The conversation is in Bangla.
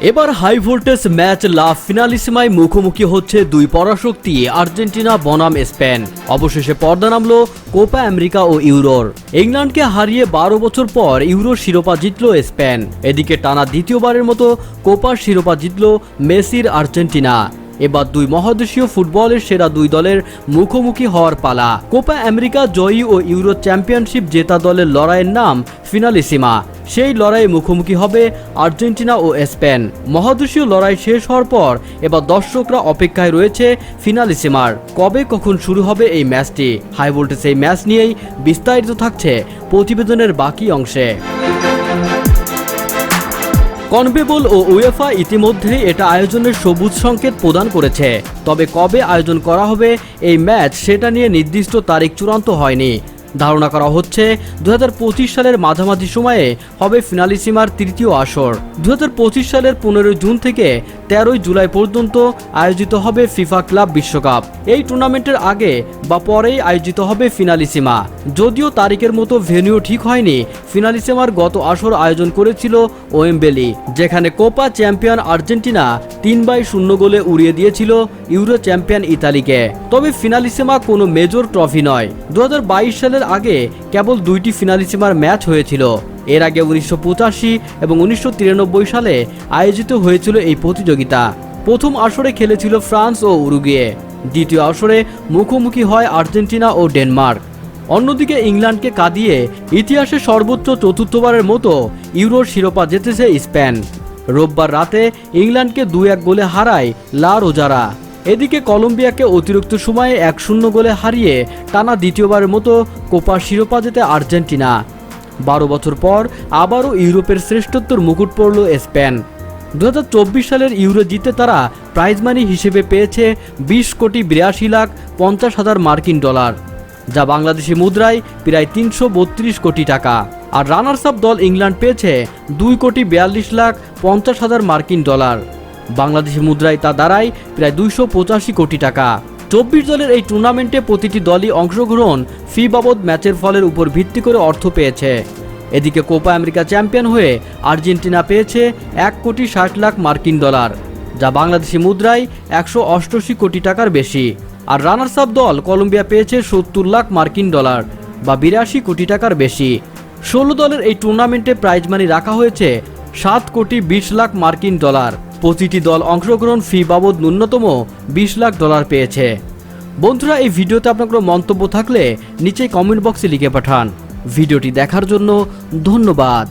এবার হাই ভোল্টেজ ম্যাচ লা ফিনালিসিমায় মুখোমুখি হচ্ছে দুই পরাশক্তি আর্জেন্টিনা বনাম স্পেন। অবশেষে পর্দা নামলো কোপা আমেরিকা ও ইউরোর। ইংল্যান্ডকে হারিয়ে 12 বছর পর ইউরোর শিরোপা জিতল স্পেন। এদিকে টানা দ্বিতীয়বারের মতো কোপার শিরোপা জিতল মেসির আর্জেন্টিনা। এবার দুই মহাদেশীয় ফুটবলের সেরা দুই দলের মুখোমুখি হওয়ার পালা। কোপা আমেরিকা জয়ী ও ইউরো চ্যাম্পিয়নশিপ জেতা দলের লড়াইয়ের নাম ফিনালিসিমা। সেই লড়াইয়ে মুখোমুখি হবে আর্জেন্টিনা ও স্পেন। মহাদেশীয় লড়াই শেষ হওয়ার পর এবার দর্শকরা অপেক্ষায় রয়েছে ফিনালিসিমার। কবে কখন শুরু হবে এই ম্যাচটি? হাই ভোল্টেজ এই ম্যাচ নিয়েই বিস্তারিত থাকছে প্রতিবেদনের বাকি অংশে। কনমেবল ও উয়েফা ইতিমধ্যেই এটা আয়োজনের সবুজ সংকেত প্রদান করেছে, তবে কবে আয়োজন করা হবে এই ম্যাচ সেটা নিয়ে নির্দিষ্ট তারিখ চূড়ান্ত হয়নি। ধারণা করা হচ্ছে 2025 সালের মাঝামাঝি সময়ে হবে ফিনালিসিমার তৃতীয় আসর। 2025 সালের 15 জুন থেকে 13 জুলাই পর্যন্ত আয়োজিত হবে ফিফা ক্লাব বিশ্বকাপ। এই টুর্নামেন্টের আগে বা পরেই আয়োজিত হবে ফিনালিসিমা। যদিও তারিখের মতো ভেন্যু ঠিক হয়নি, ফিনালিসিমার গত আসর আয়োজন করেছিল ওয়েম্বলি, যেখানে কোপা চ্যাম্পিয়ন আর্জেন্টিনা 3-0 গোলে উড়িয়ে দিয়েছিল ইউরো চ্যাম্পিয়ন ইতালিকে। তবে ফিনালিসিমা কোনো মেজর ট্রফি নয়। 2022 সালের আগে কেবল দুইটি ফিনালিসিমার ম্যাচ হয়েছিল। এর আগে 1985 এবং 1993 সালে আয়োজিত হয়েছিল এই প্রতিযোগিতা। প্রথম আসরে খেলেছিল ফ্রান্স ও উরুগুয়ে। দ্বিতীয় আসরে মুখোমুখি হয় আর্জেন্টিনা ও ডেনমার্ক। অন্যদিকে ইংল্যান্ডকে কাঁদিয়ে ইতিহাসে সর্বোচ্চ চতুর্থবারের মতো ইউরোর শিরোপা জিতেছে স্পেন। রোববার রাতে ইংল্যান্ডকে 2-1 গোলে হারায় লা রোজারা। এদিকে কলম্বিয়াকে অতিরিক্ত সময়ে 1-0 গোলে হারিয়ে টানা দ্বিতীয়বারের মতো কোপার শিরোপা জেতে আর্জেন্টিনা। 12 বছর পর আবারও ইউরোপের শ্রেষ্ঠত্বর মুকুট পড়ল স্পেন। 2024 সালের ইউরো জিতে তারা প্রাইজ মানি হিসেবে পেয়েছে 20,82,50,000 মার্কিন ডলার, যা বাংলাদেশি মুদ্রায় প্রায় 332 কোটি টাকা। আর রানার্স আপ দল ইংল্যান্ড পেয়েছে 2,42,50,000 মার্কিন ডলার, বাংলাদেশি মুদ্রায় তা দাঁড়ায় প্রায় 285 কোটি টাকা। 24 দলের এই টুর্নামেন্টে প্রতিটি দলই অংশগ্রহণ ফি বাবদ ম্যাচের ফলের উপর ভিত্তি করে অর্থ পেয়েছে। এদিকে কোপা আমেরিকা চ্যাম্পিয়ন হয়ে আর্জেন্টিনা পেয়েছে 1,60,00,000 মার্কিন ডলার, যা বাংলাদেশি মুদ্রায় 188 কোটি টাকার বেশি। আর রানার্স আপ দল কলম্বিয়া পেয়েছে 70 লাখ মার্কিন ডলার বা 82 কোটি টাকার বেশি। 16 দলের এই টুর্নামেন্টে প্রাইজ মানি রাখা হয়েছে 7,20,00,000 মার্কিন ডলার। প্রতিটি দল অংশগ্রহণ ফি বাবদ ন্যূনতম 20 লাখ ডলার পেয়েছে। বন্ধুরা, এই ভিডিওতে আপনার কোনো মন্তব্য থাকলে নিচে কমেন্ট বক্সে লিখে পাঠান। ভিডিওটি দেখার জন্য ধন্যবাদ।